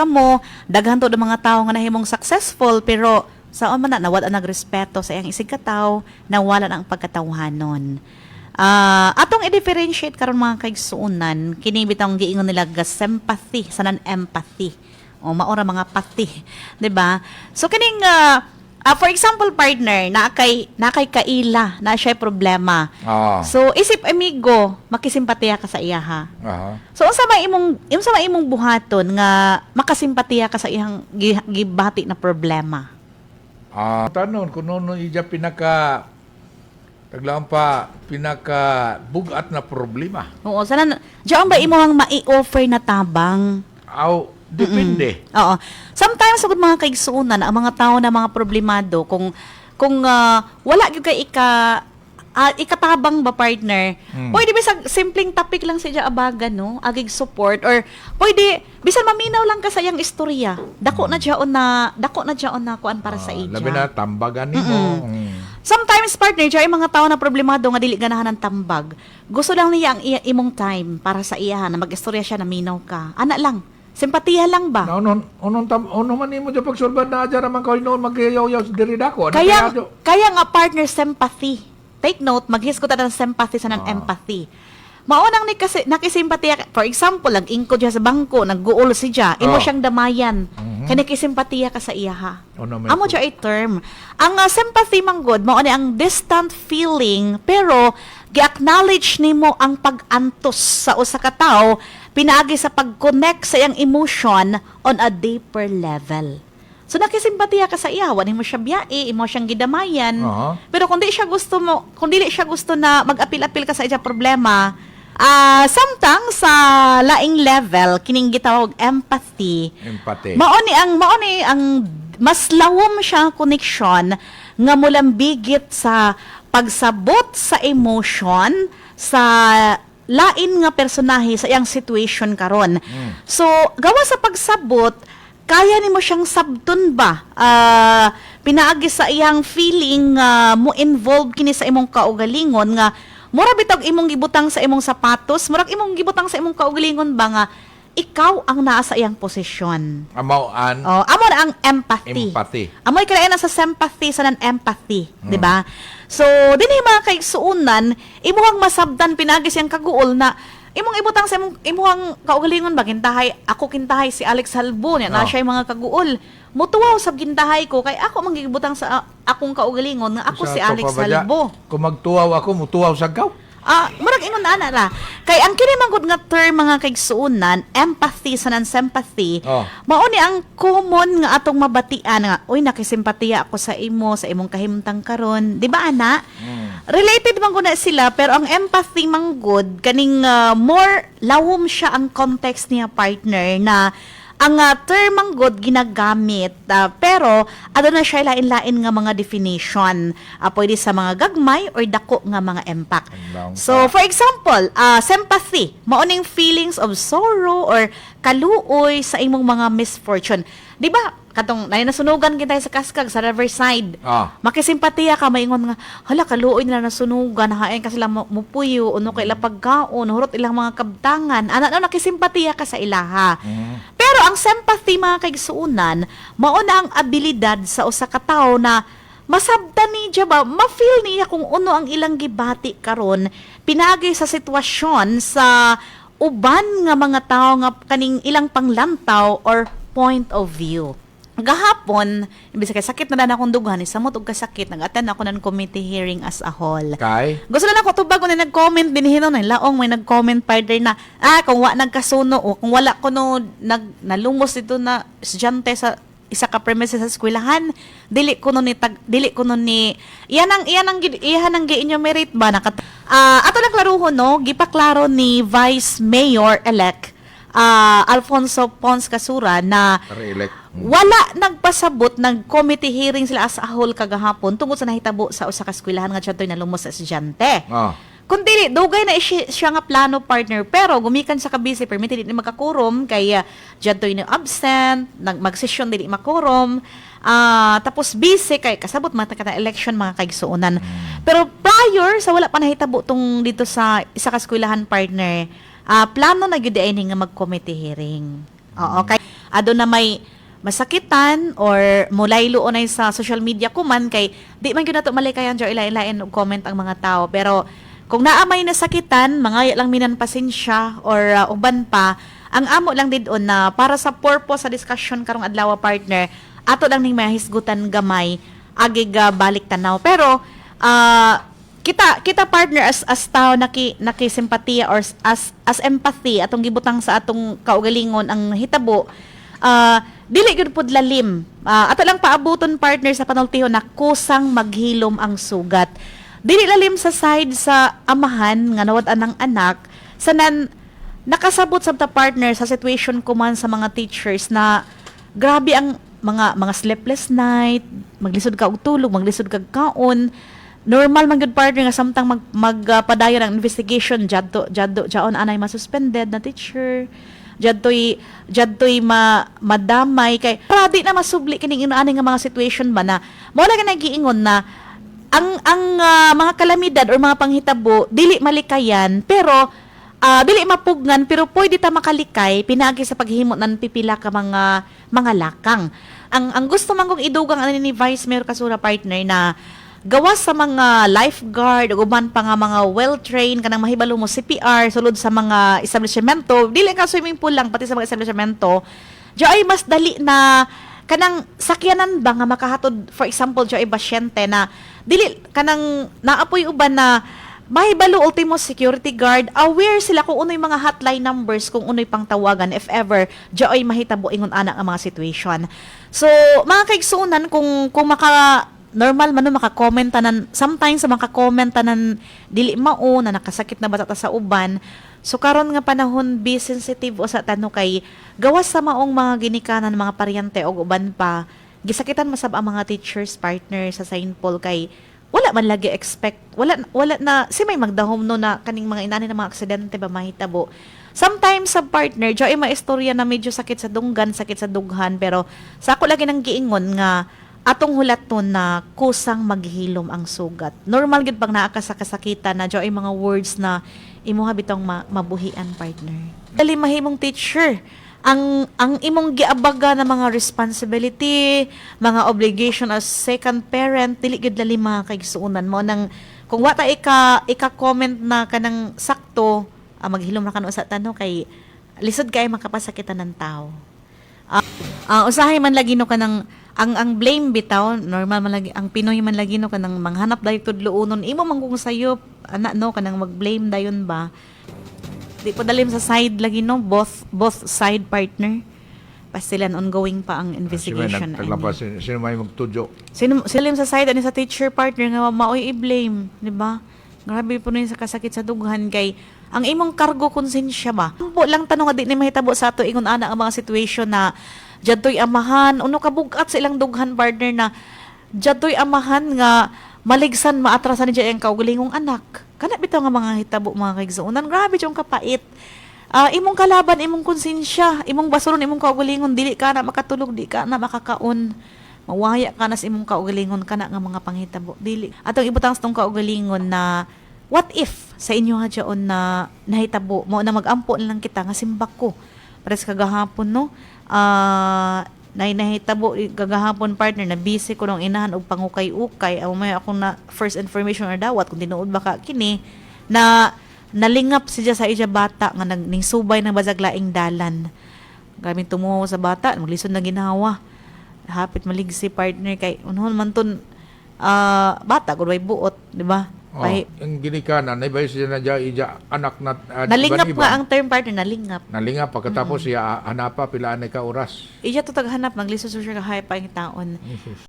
kamo, daghan to ng mga tao nga nahimong successful, pero sa man na nawala nagrespeto sa iyang isig kataw, nawala ang pagkatawhanon. Atong i-differentiate karon mga kaigsuonan, kini bitang giingon nila ga sympathy sanan empathy. O maora mga pati, 'di ba? So kining for example partner na kay kaila na siya problema. So isip amigo, makisimpatiya ka sa iya ha. So unsa may imong buhaton nga makasimpatiya ka sa iyang gibati na problema? Tanon kuno ija pinaka bugat na problema. Oo, sana diyan ba imong mai-offer na tabang? Depende. Oo. Sometimes sagud mga kaigsuonan ang mga tao na mga problemado kung wala gyud kay ikatabang ba partner, pwede bisag simpleng topic lang sa abagan no, agig support or pwede bisan maminaw lang ka sa iyang istorya. Dako na diyon na kuan para sa ija. Labi na tambagan nimo. Sometimes partner, diyan mga tao na problemado nga dili ganahan ng tambag. Gusto lang niya ang imong time para sa iya na mag-istorya siya na minaw ka. Ana lang. Simpatiya lang ba? Ono man nimo jud pagsurbad na adya man kayo noon magyayaw diri dako. Kaya nga partner sympathy. Take note, maghisgot ta ng sympathy sa ng empathy. Maunang ni kasi nakisimpatiya, for example, nag-ingkod siya sa bangko, nagguol siya, imo siyang damayan. Kaya nakisimpatiya ka sa iya ha. Amo siya ay term. Ang sympathy manggod, mao ni ang distant feeling, pero gi-acknowledge nimo ang pag-antos sa usa ka tawo pinaagi sa pag-connect sa iyang emotion on a deeper level. So nakisimpatiya ka sa iya, wala mo siya biyae, imo siyang gidamayan. Pero kung dili siya gusto na mag-apil-apil ka sa iya problema, samtang sa laing level kining gitawag empathy. Mao ni ang mas lawom siya connection nga mulambigit sa pagsabot sa emotion sa lain nga personahe sa iyang situation karon. So, gawa sa pagsabot, kaya nimo siyang sabton ba? Pinaagi sa iyang feeling mo involved kini sa imong kaugalingon nga mura bitag imong gibutang sa imong sapatos, murag imong gibutang sa imong kaugalingon ba nga ikaw ang naa sa iyang posisyon. Amo na ang empathy. Amoy kalayan sa sympathy sa empathy, di ba? So, dinhi mga kaigsuonan, imuhang masabdan pinagi siyang kaguol na imong ibutang sa imuhang kaugalingon ba ako kintahay si Alex Halbo niya na siya mga kaguol. Mutuwaw sab gintahay ko kay ako mangigibutang sa akong kaugalingon nga ako si Alex Halbo. Kung magtuwaw ako, mutuwaw sa gaw. Murag ingon ana ra. Kay ang kini manggod nga term mga kaigsuonan, empathy sa sympathy, mao ni ang common nga atong mabatian nga, uy nakisimpatiya ako sa imong kahimtang karon, di ba ana? Related man gud na sila pero ang empathy manggod kaning more lawom siya ang context niya partner na ang term manggod ginagamit pero aduna siya lain-lain nga mga definition. Pwede sa mga gagmay or dako nga mga impact. So for example, sympathy, mao ning feelings of sorrow or kaluoy sa imong mga misfortune. Di ba? Katong nasunugan kita sa Kaskag sa Riverside. Makisimpatiya ka maingon nga hala kaluoy nila nasunugan hain kasi lang mupuyo uno kay ila pagkaon hurot ilang mga kabtangan ana nakisimpatiya ka sa ilaha. Pero ang sympathy mga kaigsuonan mao na ang abilidad sa usa ka tawo na masabtan niya ba ma-feel niya kung uno ang ilang gibati karon pinagi sa sitwasyon sa uban nga mga tawo nga kaning ilang panglantaw or point of view. Gahapon, imbis kay sakit na akong dugan, samot og kasakit, nag-attend ako ng committee hearing as a whole. Gusto na ako tubag na nag-comment din hino na laong may nag-comment partner na kung nagkasuno o kung wala ko no nalumos dito na estudyante sa isa ka premises sa eskwelahan, dili ko no ni iyan ang gi-enumerate ba ato lang klaruhon no, gipaklaro ni Vice Mayor elect Alfonso Pons Kasura na wala nagpasabot ng committee hearing sila as a whole kagahapon tungod sa nahitabo sa usa ka eskwelahan nga diyatoy nalumos sa estudyante. Kung dili, dugay na siya nga plano partner, pero gumikan sa kabisi, permitted di magkakurom, kaya diyatoy na absent, mag-session dili makurom, tapos busy, kay kasabot mata ka election mga kaigsuonan. Pero prior, sa wala pa nahitabo tong dito sa isa ka eskwelahan partner, plano na gyud ay nga mag-committee hearing. Okay. ado na may masakitan or mulaylo unay sa social media kuman kay di man gyud nato malikayan jo ilain-lain og comment ang mga tao, pero kung naamay nasakitan, mga lang minan pasensya or uban pa, ang amo lang didon na para sa purpose sa discussion karong adlaw partner, ato lang ning mahisgutan gamay agig balik tanaw. Pero kita partner as tao nakisimpatiya or as empathy atong gibutang sa atong kaugalingon ang hitabo, dili gyud pud lalim. Ato lang paabuton partner sa panultihon na kusang maghilom ang sugat. Dili lalim sa side sa amahan nga nawad-an ng anak sanan nakasabot sa partner sa situation ko man sa mga teachers na grabe ang mga sleepless night, maglisod ka og tulog, maglisod kag kaon. Normal man gyud partner nga samtang magpadayon ang investigation jadto jaon anay masuspended na teacher. Jadtoy madamay kay para di na masubli kining inaani nga mga situation ba na mao lang nagiingon na ang mga kalamidad or mga panghitabo dili malikayan pero dili mapugnan pero pwede ta makalikay pinaagi sa paghimo nan pipila ka mga lakang. Ang gusto man kong idugang ani ni Vice Mayor Kasura partner na gawas sa mga lifeguard ug uban pa nga mga well-trained kanang mahibalo mo CPR sulod sa mga establishmento, dili ka swimming pool lang pati sa mga establishmento, ay mas dali na kanang sakyanan ba nga makahatod for example ay basyente na dili kanang naapoy uban na mahibalo ultimo security guard aware sila kung unoy mga hotline numbers kung unoy pang tawagan if ever ay mahitabo ingon ana ang mga situation. So mga kaigsuonan kung maka normal man no maka-comment tanan sometimes sa maka-comment tanan dili mao na nakasakit na bata sa uban. So karon nga panahon be sensitive o sa tano kay gawas sa maong mga ginikanan mga paryente o uban pa gisakitan masab ang mga teachers partner sa Saint Paul kay wala man lagi expect wala na si may magdahom no na kaning mga inani ng mga aksidente ba mahitabo. Sometimes sa partner ay maistorya na medyo sakit sa dunggan, sakit sa dughan pero sa ako lagi nang giingon nga atong hulaton na kusang maghilom ang sugat. Normal gid pag naa ka sa kasakitan na ay mga words na imuha bitong mabuhian partner. Dali mahimong teacher ang imong giabaga na mga responsibility, mga obligation as second parent dili gid lalim mga kaigsuonan mo nang kung wata ika-comment na kanang sakto maghilom na kanu sa tano kay lisod kay makapasakitan ng tao. Usahay man lagi no kanang ang blame bitaw normal man lagi ang Pinoy man lagi no kanang manghanap dayon tudloonon imo man kung sayop ana no kanang mag-blame dayon ba di pa dalim sa side lagi no both side partner pastilan ongoing pa ang investigation. Sino may magtudyo? Sino silim sa side ani sa teacher partner nga maoy i-blame, di ba? Grabe po na sa kasakit sa dughan kay ang imong kargo konsensya ba? Po lang tanong nga di ni mahitabo sa ato ingon ana ang mga situation na jadtoy amahan uno kabugat sa ilang dughan partner na jadtoy amahan nga maligsan maatrasan ni ang kaugalingong anak. Kana bitaw nga mga hitabo mga kaigsuonan grabe jung kapait. Imong kalaban imong konsensya, imong basuron imong kaugalingon dili ka na makatulog, di ka na makakaon. Mawaya ka na sa imong kaugalingon kana nga mga panghitabo. Dili. Atong ibutang sa tong kaugalingon na what if sa inyo nga dyaon na nahitabo mo na magampo na lang kita nga simbak ko. Pares kagahapon no. Nahitabo kagahapon partner na busy ko nung inahan og pangukay-ukay. May akong na first information or dawat kung tinuod ba ka kini na nalingap siya sa iya bata nga ning subay ng bazaglaing dalan. Gamit tumuo sa bata, maglisod na ginawa. Hapit maligsi partner kay unhon man ton bata gud way buot, di ba? Ang ginikanan na ba siya na ija anak na nalingap nga ang term partner nalingap. Nalingap pagkatapos siya hanapa pilaan ka oras. Iya to taghanap maglisod siya ka hay pa ang taon.